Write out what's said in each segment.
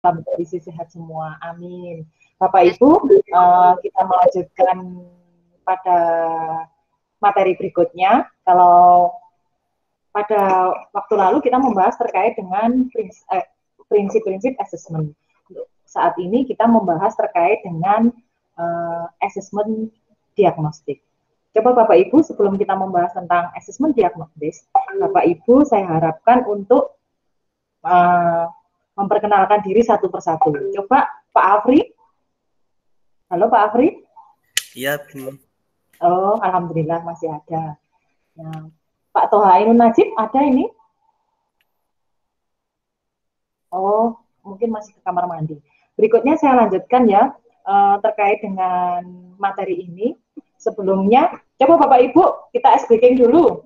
dalam kondisi sehat semua. Amin. Bapak Ibu, kita melanjutkan pada materi berikutnya. Kalau pada waktu lalu kita membahas terkait dengan prinsip-prinsip assessment. Saat ini kita membahas terkait dengan assessment diagnostik. Coba Bapak Ibu, sebelum kita membahas tentang assessment diagnostik, Bapak Ibu saya harapkan untuk memperkenalkan diri satu persatu. Coba Pak Afri. Halo Pak Afri. Iya, Bu. Oh, alhamdulillah masih ada. Nah, Pak Toha Ainun Najib ada ini? Oh, mungkin masih ke kamar mandi. Berikutnya saya lanjutkan ya, terkait dengan materi ini. Sebelumnya, coba Bapak Ibu kita ice breaking dulu.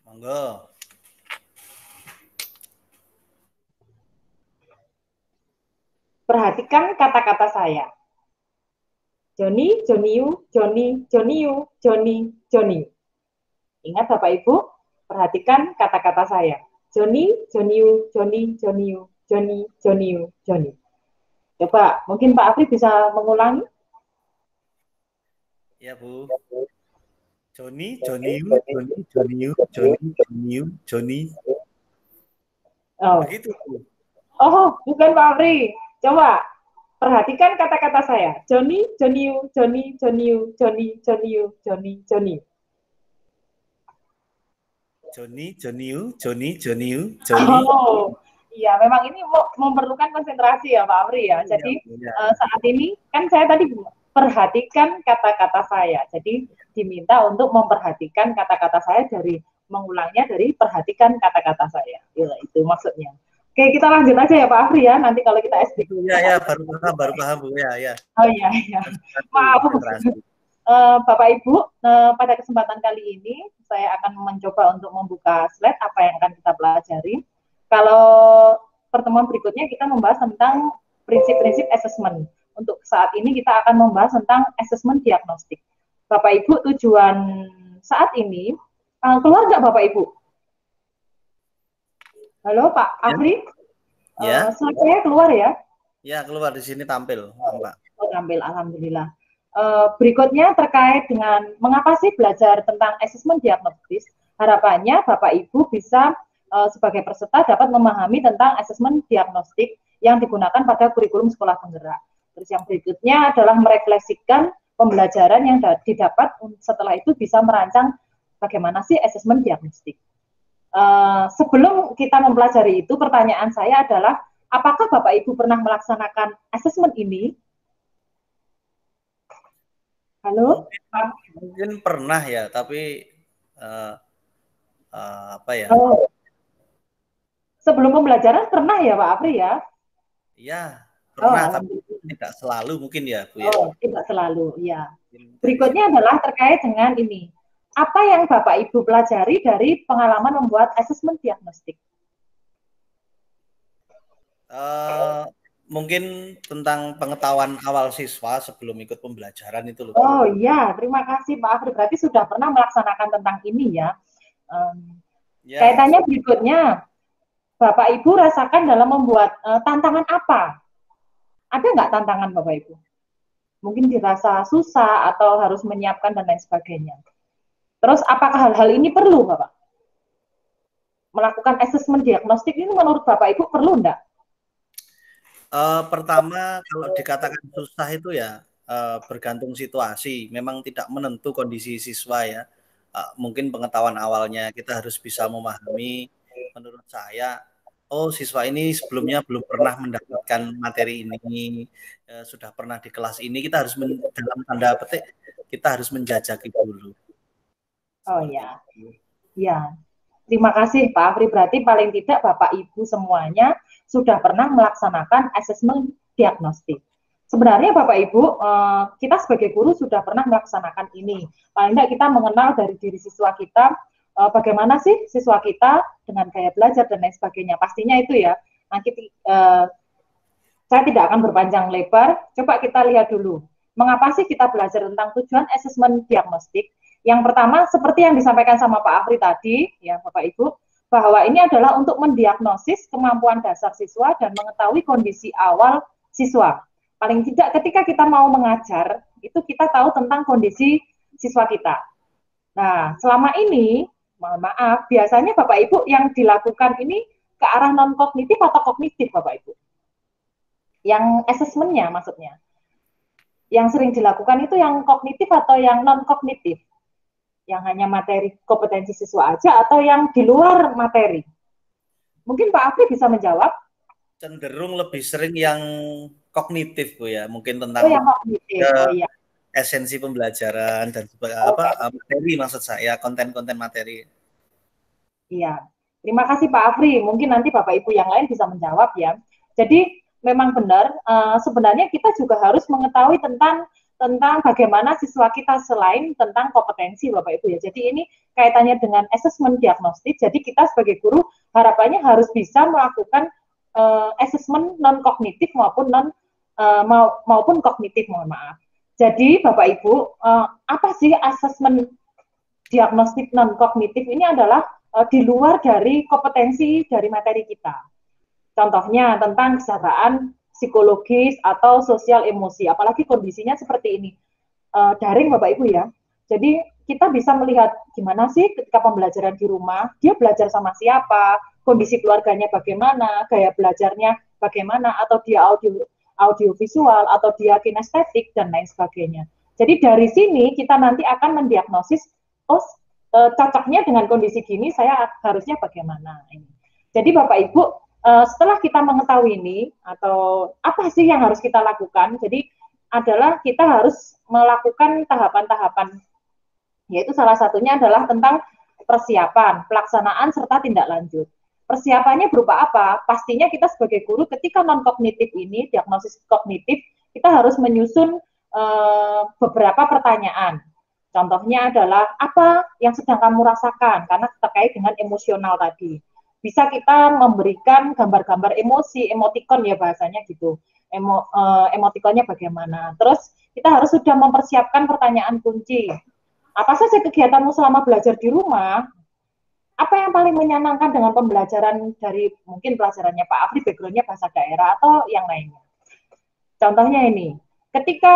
Monggo. Perhatikan kata-kata saya. Joni, Joniu, Joni, Joniu, Joni, Joni. Ingat Bapak Ibu, perhatikan kata-kata saya. Joni, Joniu, Joni, Joniu, Joni, Joniu, Joni. Coba, mungkin Pak Afri bisa mengulangi? Ya, Bu. Joni, Joniu, Joni, Joniu, Joni, Joniu, Joni. Oh. Begitu, Bu. Oh, bukan Pak Afri. Coba, perhatikan kata-kata saya. Joni, Joniu, Joni, Joniu, Joni, Joniu, Joni, Joni. Joni, Joniu, Joni, Joniu, Joni. Oh, iya, memang ini memerlukan konsentrasi ya Pak Afri ya. Jadi saat ini kan saya tadi perhatikan kata-kata saya. Jadi diminta untuk memperhatikan kata-kata saya dari mengulangnya dari perhatikan kata-kata saya. Ya, itu maksudnya. Oke, kita lanjut aja ya Pak Afri ya. Nanti kalau kita SD. Ya, baru paham Bu ya. Oh iya. Maaf. Bapak Ibu, pada kesempatan kali ini saya akan mencoba untuk membuka slide apa yang akan kita pelajari. Kalau pertemuan berikutnya kita membahas tentang prinsip-prinsip assessment. Untuk saat ini kita akan membahas tentang assessment diagnostik. Bapak Ibu, tujuan saat ini, keluar nggak Bapak Ibu? Halo Pak Afri? Ya. Slide saya keluar ya? Ya, keluar di sini tampil, Pak. Oh, tampil, alhamdulillah. Berikutnya terkait dengan mengapa sih belajar tentang asesmen diagnostis. Harapannya Bapak Ibu bisa sebagai peserta dapat memahami tentang asesmen diagnostik yang digunakan pada kurikulum sekolah penggerak. Terus yang berikutnya adalah merefleksikan pembelajaran yang didapat, setelah itu bisa merancang bagaimana sih asesmen diagnostik. Sebelum kita mempelajari itu, pertanyaan saya adalah apakah Bapak Ibu pernah melaksanakan asesmen ini? Halo? Mungkin pernah ya, tapi apa ya? Oh. Sebelum pembelajaran pernah ya Pak Afri ya? Iya, pernah, tapi tidak selalu mungkin ya Bu ya. Oh, tidak selalu, ya. Berikutnya adalah terkait dengan ini. Apa yang Bapak Ibu pelajari dari pengalaman membuat asesmen diagnostik? Mungkin tentang pengetahuan awal siswa sebelum ikut pembelajaran itu loh. Oh iya, terima kasih Pak Afri. Berarti sudah pernah melaksanakan tentang ini ya. Kaitannya berikutnya, Bapak Ibu rasakan dalam membuat tantangan apa? Ada nggak tantangan Bapak Ibu? Mungkin dirasa susah atau harus menyiapkan dan lain sebagainya. Terus apakah hal-hal ini perlu Bapak? Melakukan asesmen diagnostik ini menurut Bapak Ibu perlu enggak? Pertama, kalau dikatakan susah itu ya bergantung situasi. Memang tidak menentu kondisi siswa ya. Mungkin pengetahuan awalnya kita harus bisa memahami. Menurut saya, oh siswa ini sebelumnya belum pernah mendapatkan materi ini, sudah pernah di kelas ini. Kita harus dalam tanda petik kita harus menjajaki dulu. Oh ya, ya. Terima kasih Pak Afri. Berarti paling tidak Bapak Ibu semuanya sudah pernah melaksanakan asesmen diagnostik. Sebenarnya Bapak Ibu, kita sebagai guru sudah pernah melaksanakan ini. Paling tidak kita mengenal dari diri siswa kita, bagaimana sih siswa kita dengan gaya belajar dan lain sebagainya. Pastinya itu ya. Nanti saya tidak akan berpanjang lebar. Coba kita lihat dulu. Mengapa sih kita belajar tentang tujuan asesmen diagnostik? Yang pertama, seperti yang disampaikan sama Pak Afri tadi, ya Bapak Ibu, bahwa ini adalah untuk mendiagnosis kemampuan dasar siswa dan mengetahui kondisi awal siswa. Paling tidak ketika kita mau mengajar, itu kita tahu tentang kondisi siswa kita. Nah, selama ini, mohon maaf, biasanya Bapak Ibu yang dilakukan ini ke arah non-kognitif atau kognitif Bapak Ibu? Yang asesmennya maksudnya. Yang sering dilakukan itu yang kognitif atau yang non-kognitif? Yang hanya materi kompetensi siswa aja atau yang di luar materi? Mungkin Pak Afri bisa menjawab. Cenderung lebih sering yang kognitif Bu ya, mungkin tentang yang kognitif. Iya. Esensi pembelajaran dan materi maksud saya, konten-konten materi. Iya. Terima kasih Pak Afri. Mungkin nanti Bapak Ibu yang lain bisa menjawab ya. Jadi memang benar, sebenarnya kita juga harus mengetahui tentang bagaimana siswa kita selain tentang kompetensi Bapak Ibu ya. Jadi ini kaitannya dengan asesmen diagnostik. Jadi kita sebagai guru harapannya harus bisa melakukan asesmen non kognitif maupun kognitif, mohon maaf. Jadi Bapak Ibu, apa sih asesmen diagnostik non kognitif ini adalah di luar dari kompetensi dari materi kita. Contohnya tentang kesejahteraan psikologis atau sosial emosi, apalagi kondisinya seperti ini. Daring Bapak Ibu ya. Jadi kita bisa melihat gimana sih ketika pembelajaran di rumah, dia belajar sama siapa, kondisi keluarganya bagaimana, gaya belajarnya bagaimana, atau dia audio visual, atau dia kinestetik, dan lain sebagainya. Jadi dari sini kita nanti akan mendiagnosis, cocoknya dengan kondisi gini, saya harusnya bagaimana. Jadi Bapak Ibu, setelah kita mengetahui ini, atau apa sih yang harus kita lakukan, jadi adalah kita harus melakukan tahapan-tahapan, yaitu salah satunya adalah tentang persiapan, pelaksanaan, serta tindak lanjut. Persiapannya berupa apa? Pastinya kita sebagai guru ketika non-kognitif ini, diagnosis kognitif, kita harus menyusun beberapa pertanyaan. Contohnya adalah, apa yang sedang kamu rasakan? Karena terkait dengan emosional tadi. Bisa kita memberikan gambar-gambar emosi, emotikon ya bahasanya gitu. Emotikonnya bagaimana. Terus kita harus sudah mempersiapkan pertanyaan kunci. Apa saja kegiatanmu selama belajar di rumah? Apa yang paling menyenangkan dengan pembelajaran dari mungkin pelajarannya Pak Afri, background-nya bahasa daerah atau yang lainnya. Contohnya ini, ketika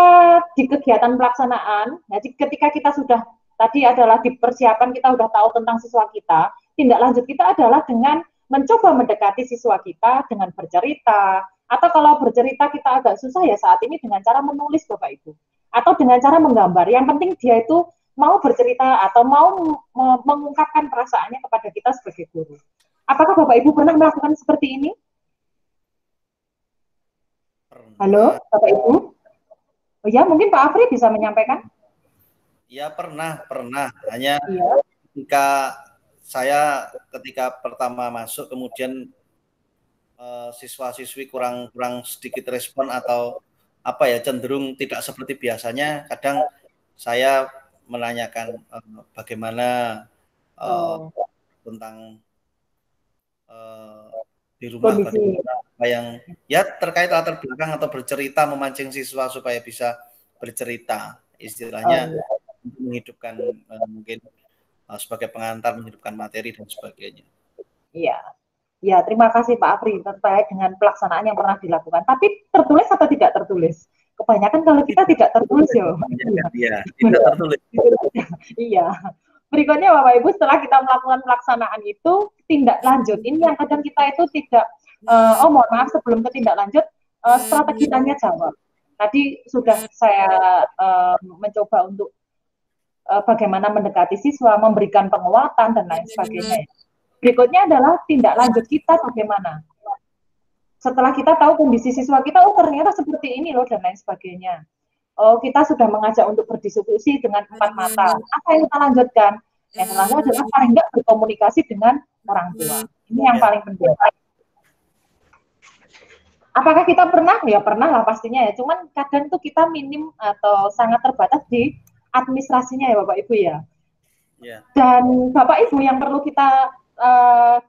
di kegiatan pelaksanaan, jadi ketika kita sudah tadi adalah di persiapan kita sudah tahu tentang siswa kita, tindak lanjut kita adalah dengan mencoba mendekati siswa kita dengan bercerita, atau kalau bercerita kita agak susah ya saat ini dengan cara menulis Bapak Ibu, atau dengan cara menggambar. Yang penting dia itu mau bercerita atau mau mengungkapkan perasaannya kepada kita sebagai guru. Apakah Bapak Ibu pernah melakukan seperti ini? Halo Bapak Ibu? Oh ya, mungkin Pak Afri bisa menyampaikan? Ya pernah. Hanya ketika pertama masuk, kemudian siswa-siswi kurang sedikit respon atau apa ya, cenderung tidak seperti biasanya. Kadang saya menanyakan bagaimana tentang di rumah, apa yang ya terkait latar belakang atau bercerita, memancing siswa supaya bisa bercerita, istilahnya menghidupkan mungkin sebagai pengantar, menghidupkan materi dan sebagainya. Iya. Ya, terima kasih Pak Afri terkait dengan pelaksanaan yang pernah dilakukan. Tapi tertulis atau tidak tertulis? Kebanyakan kalau kita tidak tertulis ya. Iya, tidak tertulis. Iya. Berikutnya Bapak Ibu, setelah kita melakukan pelaksanaan itu, tindak lanjut. Ini yang kadang kita itu tidak, mohon maaf sebelum ke tindak lanjut, strategi tanya jawab. Tadi sudah saya mencoba untuk bagaimana mendekati siswa, memberikan penguatan, dan lain sebagainya. Berikutnya adalah tindak lanjut kita bagaimana. Setelah kita tahu kondisi siswa kita, ternyata seperti ini loh, dan lain sebagainya. Kita sudah mengajak untuk berdiskusi dengan empat mata. Apa yang kita lanjutkan? Yang selanjutnya adalah paling nggak berkomunikasi dengan orang tua. Ini yang paling penting. Apakah kita pernah? Ya pernah lah pastinya ya. Cuman kadang tuh kita minim atau sangat terbatas di administrasinya ya Bapak Ibu ya. Dan Bapak Ibu yang perlu kita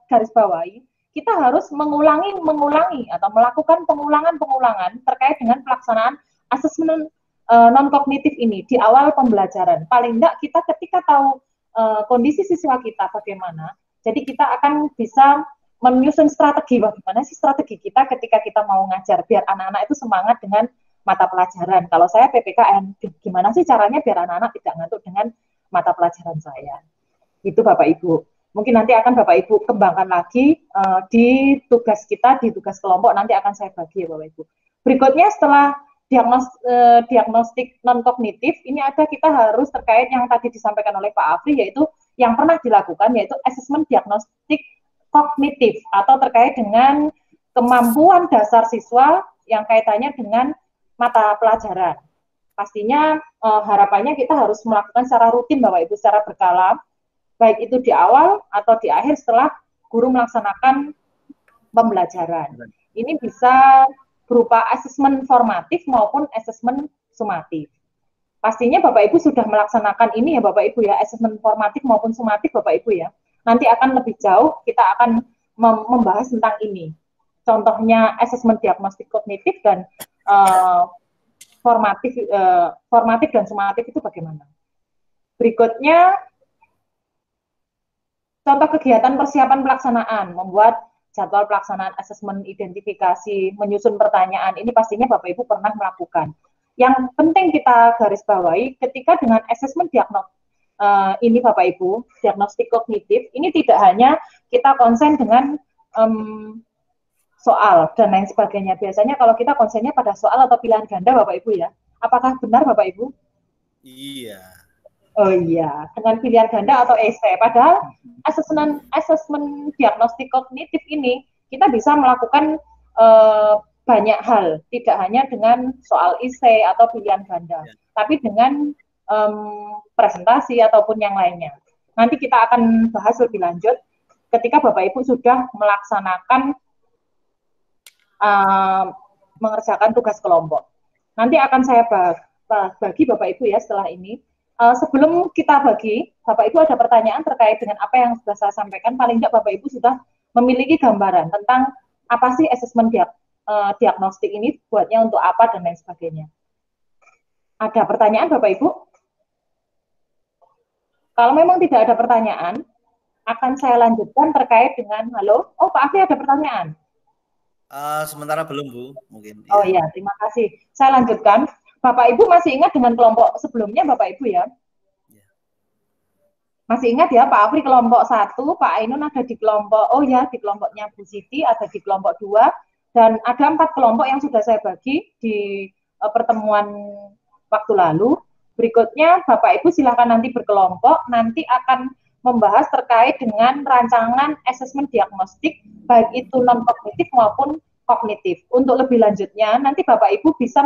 garis bawahi, kita harus mengulangi atau melakukan pengulangan terkait dengan pelaksanaan asesmen non-kognitif ini di awal pembelajaran. Paling enggak kita ketika tahu kondisi siswa kita bagaimana, Jadi kita akan bisa menyusun strategi, bagaimana sih strategi kita ketika kita mau ngajar, biar anak-anak itu semangat dengan mata pelajaran. Kalau saya PPKN, gimana sih caranya biar anak-anak tidak ngantuk dengan mata pelajaran saya. Itu Bapak Ibu. Mungkin nanti akan Bapak Ibu kembangkan lagi di tugas kita, di tugas kelompok, nanti akan saya bagi ya Bapak Ibu. Berikutnya setelah diagnostik non-kognitif, ini ada kita harus terkait yang tadi disampaikan oleh Pak Afri, yaitu yang pernah dilakukan, yaitu asesmen diagnostik kognitif, atau terkait dengan kemampuan dasar siswa yang kaitannya dengan mata pelajaran. Pastinya harapannya kita harus melakukan secara rutin Bapak Ibu, secara berkala, baik itu di awal atau di akhir setelah guru melaksanakan pembelajaran. Ini bisa berupa asesmen formatif maupun asesmen sumatif. Pastinya Bapak Ibu sudah melaksanakan ini ya Bapak Ibu ya, asesmen formatif maupun sumatif Bapak Ibu ya. Nanti akan lebih jauh kita akan membahas tentang ini. Contohnya asesmen diagnostik kognitif dan formatif dan sumatif itu bagaimana. Berikutnya contoh kegiatan persiapan pelaksanaan, membuat jadwal pelaksanaan asesmen identifikasi, menyusun pertanyaan, ini pastinya Bapak Ibu pernah melakukan. Yang penting kita garis bawahi ketika dengan asesmen diagnostik ini Bapak Ibu, diagnostik kognitif, ini tidak hanya kita konsen dengan soal dan lain sebagainya. Biasanya kalau kita konsennya pada soal atau pilihan ganda Bapak Ibu ya. Apakah benar Bapak Ibu? Iya. Oh iya, dengan pilihan ganda atau esai. Padahal asesmen diagnostik kognitif ini kita bisa melakukan banyak hal, tidak hanya dengan soal esai atau pilihan ganda, tapi dengan presentasi ataupun yang lainnya. Nanti kita akan bahas lebih lanjut ketika Bapak Ibu sudah melaksanakan mengerjakan tugas kelompok. Nanti akan saya bagi Bapak Ibu ya setelah ini. Sebelum kita bagi, Bapak Ibu ada pertanyaan terkait dengan apa yang sudah saya sampaikan, paling tidak Bapak Ibu sudah memiliki gambaran tentang apa sih asesmen diagnostik ini, buatnya untuk apa dan lain sebagainya. Ada pertanyaan Bapak Ibu? Kalau memang tidak ada pertanyaan, akan saya lanjutkan terkait dengan, halo, oh Pak Afri ada pertanyaan? Sementara belum Bu, mungkin. Oh iya, terima kasih. Saya lanjutkan. Bapak Ibu masih ingat dengan kelompok sebelumnya Bapak Ibu ya? Masih ingat ya Pak Afri kelompok 1, Pak Ainun ada di kelompok, oh ya di kelompoknya Bu Siti ada di kelompok 2, dan ada 4 kelompok yang sudah saya bagi di pertemuan waktu lalu. Berikutnya Bapak Ibu silakan nanti berkelompok, nanti akan membahas terkait dengan rancangan asesmen diagnostik, baik itu non-kognitif maupun kognitif. Untuk lebih lanjutnya, nanti Bapak Ibu bisa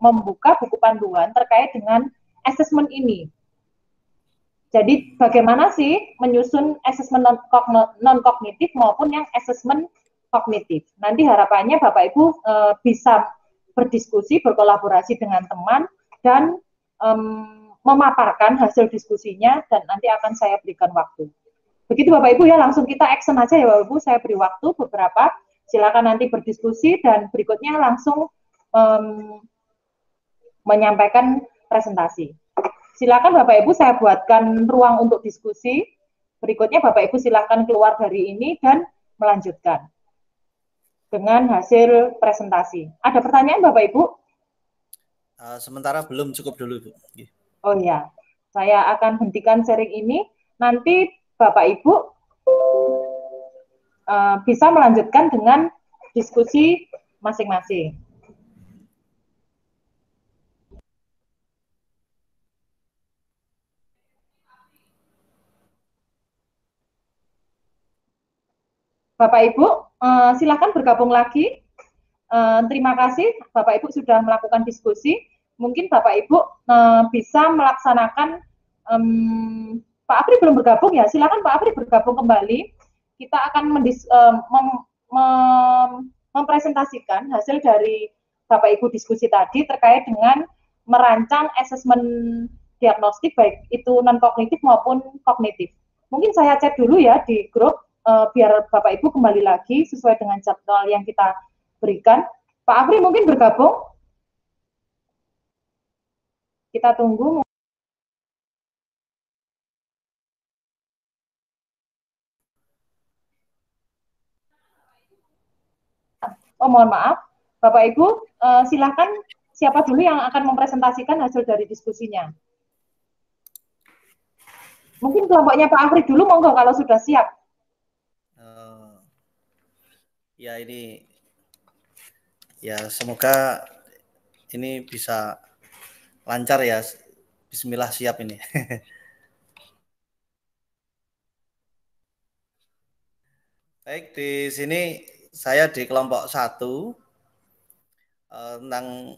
membuka buku panduan terkait dengan asesmen ini. Jadi bagaimana sih menyusun asesmen non-kognitif maupun yang asesmen kognitif. Nanti harapannya Bapak Ibu bisa berdiskusi, berkolaborasi dengan teman, dan memaparkan hasil diskusinya, dan nanti akan saya berikan waktu. Begitu Bapak Ibu ya, langsung kita action aja ya Bapak Ibu, saya beri waktu beberapa, silakan nanti berdiskusi, dan berikutnya langsung menyampaikan presentasi. Silakan Bapak Ibu saya buatkan ruang untuk diskusi. Berikutnya Bapak Ibu silakan keluar dari ini dan melanjutkan dengan hasil presentasi. Ada pertanyaan Bapak Ibu? Sementara belum, cukup dulu Bu. Oh ya, saya akan hentikan sharing ini. Nanti Bapak Ibu bisa melanjutkan dengan diskusi masing-masing. Bapak Ibu, silakan bergabung lagi. Terima kasih Bapak Ibu sudah melakukan diskusi. Mungkin Bapak Ibu bisa melaksanakan, Pak Afri belum bergabung ya, silakan Pak Afri bergabung kembali. Kita akan mempresentasikan hasil dari Bapak Ibu diskusi tadi terkait dengan merancang asesmen diagnostik baik itu non-kognitif maupun kognitif. Mungkin saya cek dulu ya di grup, biar Bapak Ibu kembali lagi sesuai dengan jadwal yang kita berikan. Pak Afri mungkin bergabung. Kita tunggu. Oh, mohon maaf, Bapak Ibu, silakan siapa dulu yang akan mempresentasikan hasil dari diskusinya. Mungkin kelompoknya Pak Afri dulu, monggo kalau sudah siap. Ya ini, ya semoga ini bisa lancar ya. Bismillah, siap ini. Baik, di sini saya di kelompok 1 tentang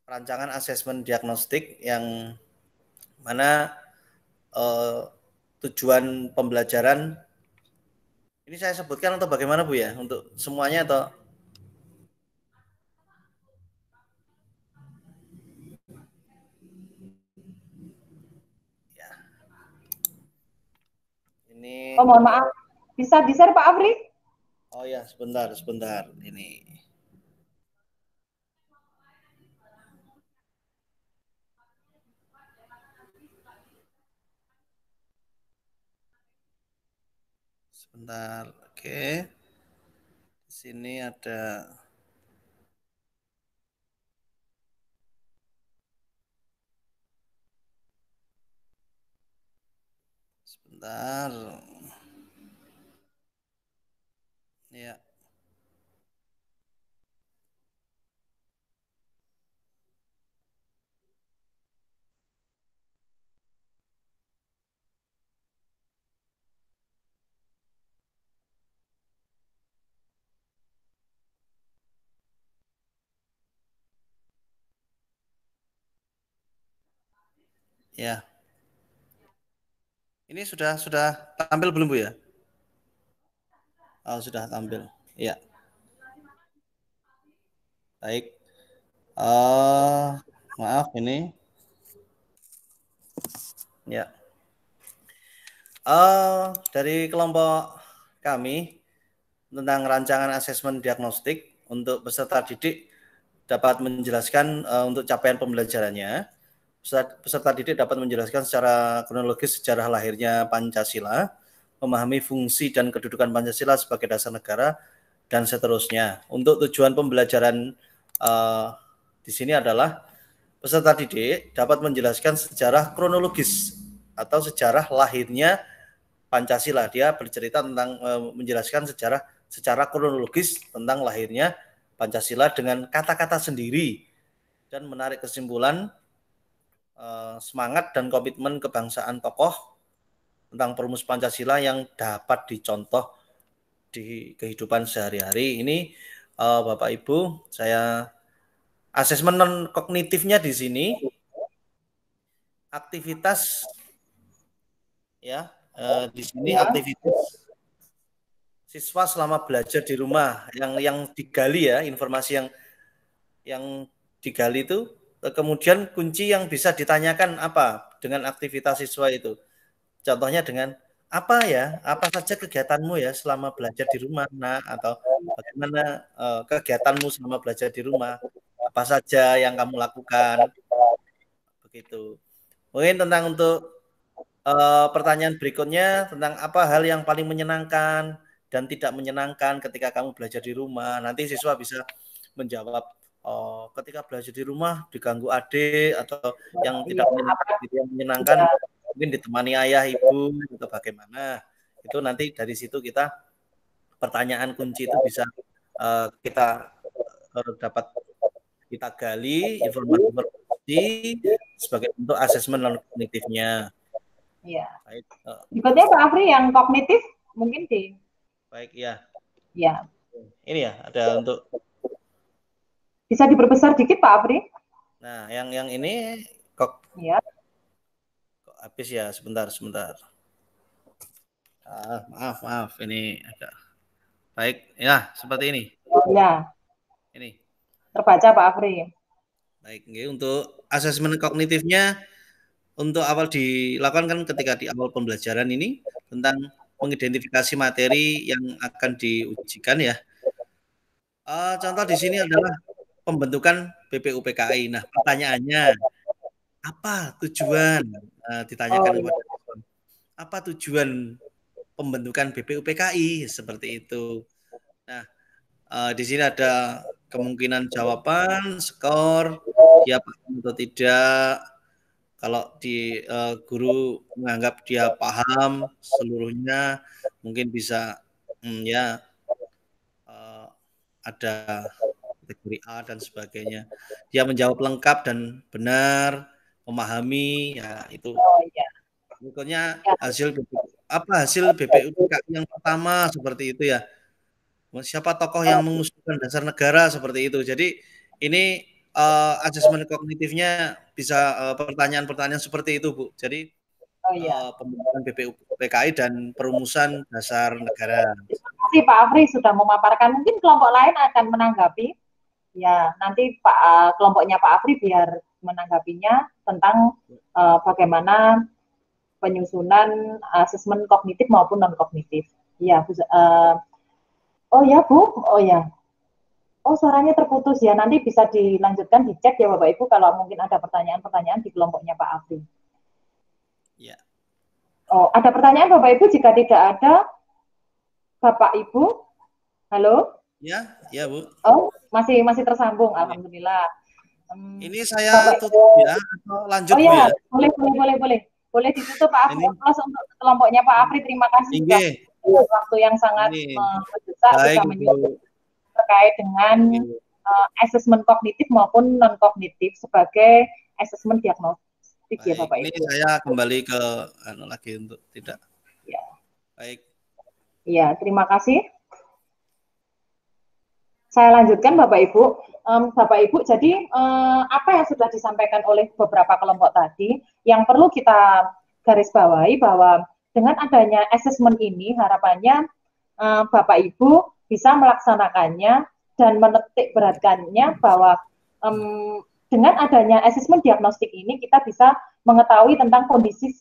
rancangan asesmen diagnostik yang mana tujuan pembelajaran ini saya sebutkan atau bagaimana Bu ya, untuk semuanya atau ya. Ini Oh, mohon maaf, bisa di-share Pak Afri? Oh ya, sebentar ini. Sebentar, oke. Di sini ada sebentar. Ya. Ya. Ini sudah tampil belum Bu ya? Oh, sudah tampil. Ya. Baik. Maaf ini. Ya. Dari kelompok kami tentang rancangan asesmen diagnostik untuk peserta didik dapat menjelaskan untuk capaian pembelajarannya. Peserta didik dapat menjelaskan secara kronologis sejarah lahirnya Pancasila, memahami fungsi dan kedudukan Pancasila sebagai dasar negara, dan seterusnya. Untuk tujuan pembelajaran di sini adalah peserta didik dapat menjelaskan sejarah kronologis atau sejarah lahirnya Pancasila. Dia bercerita tentang menjelaskan sejarah secara kronologis tentang lahirnya Pancasila dengan kata-kata sendiri dan menarik kesimpulan semangat dan komitmen kebangsaan tokoh tentang perumus Pancasila yang dapat dicontoh di kehidupan sehari-hari. Ini Bapak Ibu, saya asesmen non kognitifnya di sini aktivitas ya, di sini Ya. aktivitas siswa selama belajar di rumah yang digali ya, informasi yang digali itu, kemudian kunci yang bisa ditanyakan apa dengan aktivitas siswa itu. Contohnya dengan apa saja kegiatanmu ya selama belajar di rumah, Nak, atau bagaimana kegiatanmu selama belajar di rumah, apa saja yang kamu lakukan, begitu. Mungkin tentang untuk pertanyaan berikutnya tentang apa hal yang paling menyenangkan dan tidak menyenangkan ketika kamu belajar di rumah. Nanti siswa bisa menjawab, ketika belajar di rumah diganggu adik atau yang tidak menyenangkan, yang menyenangkan mungkin ditemani ayah ibu atau bagaimana. Itu nanti dari situ kita pertanyaan kunci itu bisa kita dapat kita gali informasi sebagai bentuk asesmen non kognitifnya. Iya. Baik, Berikutnya Pak Afri yang kognitif mungkin di. baik ya. Ya. Ini ya ada untuk. Bisa diperbesar dikit Pak Afri? Nah, yang ini kok. Ya. Kok habis ya, sebentar. Maaf, ini agak. Baik, ya seperti ini. Ya. Ini. Terbaca Pak Afri. Baik, untuk asesmen kognitifnya untuk awal dilakukan kan ketika di awal pembelajaran ini tentang mengidentifikasi materi yang akan diujikan ya. Contoh di sini adalah pembentukan BPUPKI. Nah, pertanyaannya apa tujuan? Ditanyakan kepada siswa. Apa tujuan pembentukan BPUPKI seperti itu? Nah, Di sini ada kemungkinan jawaban, skor, dia paham atau tidak. Kalau guru menganggap dia paham seluruhnya, mungkin bisa ya ada kategori A dan sebagainya. Dia menjawab lengkap dan benar, memahami, ya itu. Oh iya. Berikutnya Ya. hasil BPUPKI yang pertama seperti itu ya. Siapa tokoh yang mengusulkan dasar negara seperti itu. Jadi ini asesmen kognitifnya bisa pertanyaan-pertanyaan seperti itu, Bu. Jadi Oh iya. pembentukan BPUPKI dan perumusan dasar negara. Terima kasih Pak Afri sudah memaparkan. Mungkin kelompok lain akan menanggapi. Ya, nanti kelompoknya Pak Afri biar menanggapinya tentang bagaimana penyusunan asesmen kognitif maupun non kognitif. Ya, oh ya Bu, oh ya. Oh suaranya terputus ya. Nanti bisa dilanjutkan dicek ya Bapak Ibu kalau mungkin ada pertanyaan-pertanyaan di kelompoknya Pak Afri. Ya. Oh, ada pertanyaan Bapak Ibu? Jika tidak ada, Bapak Ibu, halo? Ya, ya Bu. Oh, masih tersambung, alhamdulillah. Ini saya tutup ya, atau lanjut oh Bu ya, ya? boleh ditutup Pak Afri. Untuk kelompoknya Pak Afri, terima kasih sudah waktu yang sangat mendesak sudah menyebut terkait dengan asesmen kognitif maupun non kognitif sebagai asesmen diagnostik. Baik, ya Bapak Ini Ibu. saya kembali ke lagi untuk tidak. Ya. Baik. Iya, terima kasih. Saya lanjutkan Bapak Ibu. Bapak Ibu, jadi apa yang sudah disampaikan oleh beberapa kelompok tadi, yang perlu kita garis bawahi bahwa dengan adanya asesmen ini, harapannya Bapak Ibu bisa melaksanakannya dan menitik beratkannya bahwa dengan adanya asesmen diagnostik ini, kita bisa mengetahui tentang kondisi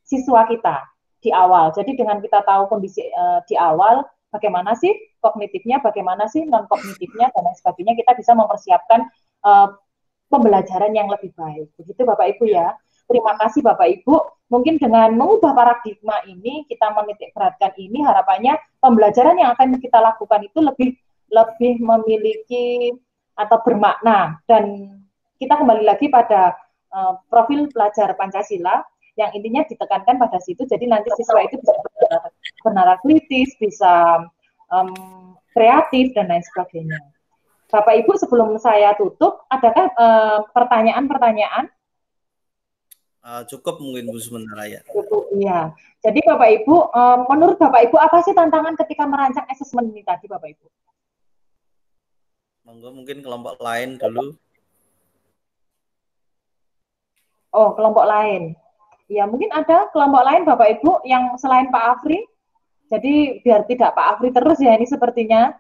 siswa kita di awal. Jadi dengan kita tahu kondisi di awal, bagaimana sih kognitifnya, bagaimana sih non kognitifnya dan lain sebagainya, kita bisa mempersiapkan pembelajaran yang lebih baik. Begitu Bapak Ibu ya. Terima kasih Bapak Ibu. Mungkin dengan mengubah paradigma ini, kita menitik beratkan ini, harapannya pembelajaran yang akan kita lakukan itu lebih memiliki atau bermakna. Dan kita kembali lagi pada profil pelajar Pancasila yang intinya ditekankan pada situ. Jadi nanti siswa itu bisa bernalar kritis, bisa kreatif dan lain sebagainya. Bapak Ibu, sebelum saya tutup, adakah pertanyaan-pertanyaan? Cukup mungkin Bu sementara ya. Cukup, iya. Jadi Bapak Ibu, menurut Bapak Ibu apa sih tantangan ketika merancang asesmen ini tadi Bapak Ibu? Monggo mungkin kelompok lain dulu. Oh, kelompok lain. Ya, mungkin ada kelompok lain Bapak Ibu yang selain Pak Afri. Jadi biar tidak Pak Afri terus ya ini sepertinya.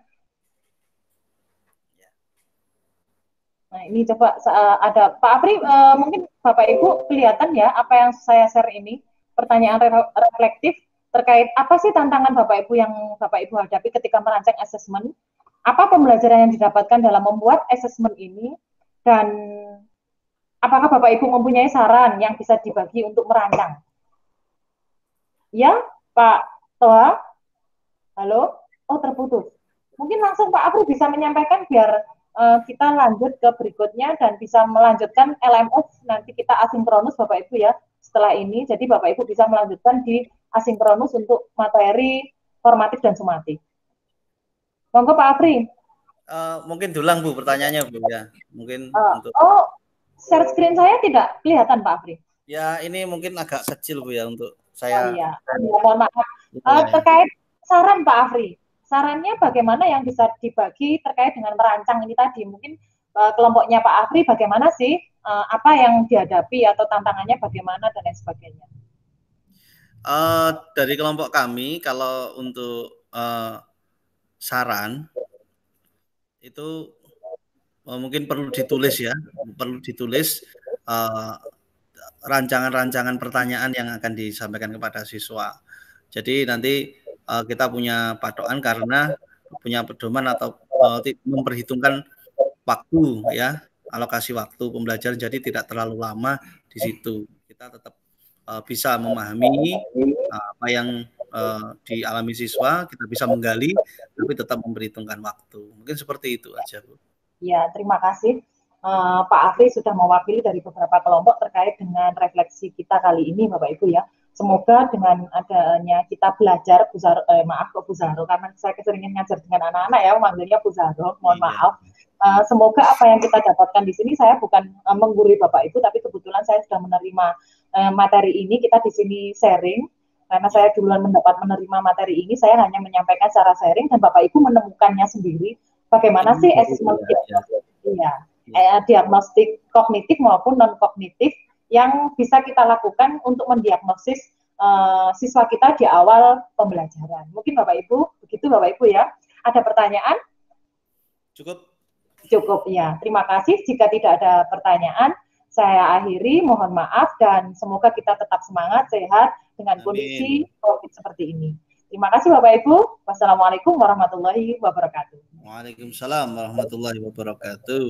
Nah, ini coba ada Pak Afri, mungkin Bapak Ibu kelihatan ya apa yang saya share ini, pertanyaan reflektif terkait apa sih tantangan Bapak Ibu yang Bapak Ibu hadapi ketika merancang asesmen, apa pembelajaran yang didapatkan dalam membuat asesmen ini, dan apakah Bapak Ibu mempunyai saran yang bisa dibagi untuk merancang? Ya, Pak Toha? Halo? Oh, terputus. Mungkin langsung Pak Afri bisa menyampaikan biar kita lanjut ke berikutnya dan bisa melanjutkan LMS nanti kita asinkronus Bapak Ibu ya setelah ini. Jadi Bapak Ibu bisa melanjutkan di asinkronus untuk materi formatif dan sumatif. Monggo Pak Afri. Mungkin diulang Bu pertanyaannya Bu ya. Mungkin untuk share screen saya tidak kelihatan Pak Afri. Ya ini mungkin agak kecil Bu ya untuk saya. Oh iya, mohon maaf. Terkait saran Pak Afri. Sarannya bagaimana yang bisa dibagi terkait dengan merancang ini tadi? Mungkin kelompoknya Pak Afri bagaimana sih? Apa yang dihadapi atau tantangannya bagaimana dan lain sebagainya? Dari kelompok kami, kalau untuk saran itu mungkin perlu ditulis ya, perlu ditulis rancangan-rancangan pertanyaan yang akan disampaikan kepada siswa. Jadi nanti kita punya patokan karena punya pedoman atau memperhitungkan waktu ya, alokasi waktu pembelajaran, jadi tidak terlalu lama di situ. Kita tetap bisa memahami apa yang dialami siswa, kita bisa menggali tapi tetap memperhitungkan waktu. Mungkin seperti itu aja, Bu. Ya, terima kasih. Pak Afri sudah mewakili dari beberapa kelompok terkait dengan refleksi kita kali ini, Bapak Ibu ya. Semoga dengan adanya kita belajar Bu Zahro, karena saya keseringan ngajar dengan anak-anak ya, manggilnya Bu Zahro, mohon maaf. Semoga apa yang kita dapatkan di sini, saya bukan menggurui Bapak Ibu, tapi kebetulan saya sudah menerima materi ini, kita di sini sharing, karena saya duluan menerima materi ini, saya hanya menyampaikan secara sharing, dan Bapak Ibu menemukannya sendiri, bagaimana sih asesmen diagnostik kognitif maupun non-kognitif yang bisa kita lakukan untuk mendiagnosis siswa kita di awal pembelajaran. Mungkin Bapak Ibu, begitu Bapak Ibu ya. Ada pertanyaan? Cukup. Cukup ya. Terima kasih. Jika tidak ada pertanyaan, saya akhiri. Mohon maaf dan semoga kita tetap semangat, sehat dengan kondisi COVID seperti ini. Terima kasih Bapak Ibu. Wassalamualaikum warahmatullahi wabarakatuh. Waalaikumsalam warahmatullahi wabarakatuh.